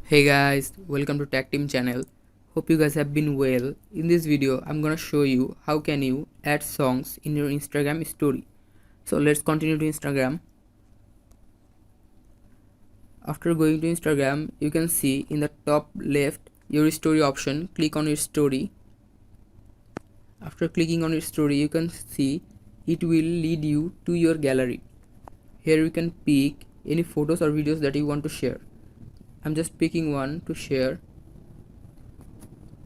Hey guys, welcome to Tag Team channel. Hope you guys have been well. In this video, I'm gonna show you how can you add songs in your Instagram story. So let's continue to Instagram. After going to Instagram, you can see in the top left your story option. Click on your story. After clicking on your story, you can see it will lead you to your gallery. Here you can pick any photos or videos that you want to share. I'm just picking one to share.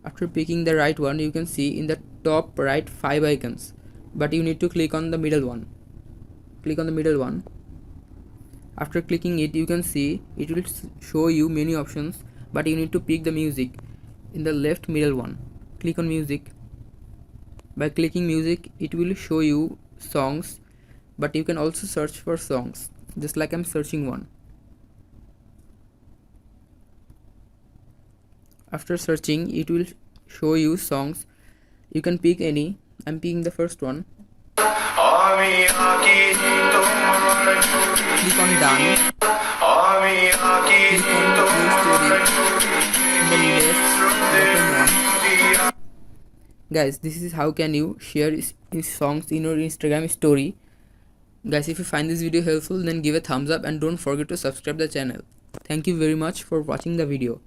After picking the right one, you can see in the top right 5 icons, but you need to click on the middle one. Click on the middle one. After clicking it, you can see it will show you many options, but you need to pick the music in the left middle one. Click on music. By clicking music, it will show you songs, but you can also search for songs, just like I'm searching one. After searching, it will show you songs. You can pick any. I'm picking the first one. Click on done. Click on new story in the left bottom one. Guys, this is how can you share songs in your Instagram story. Guys, if you find this video helpful, then give a thumbs up and don't forget to subscribe the channel. Thank you very much for watching the video.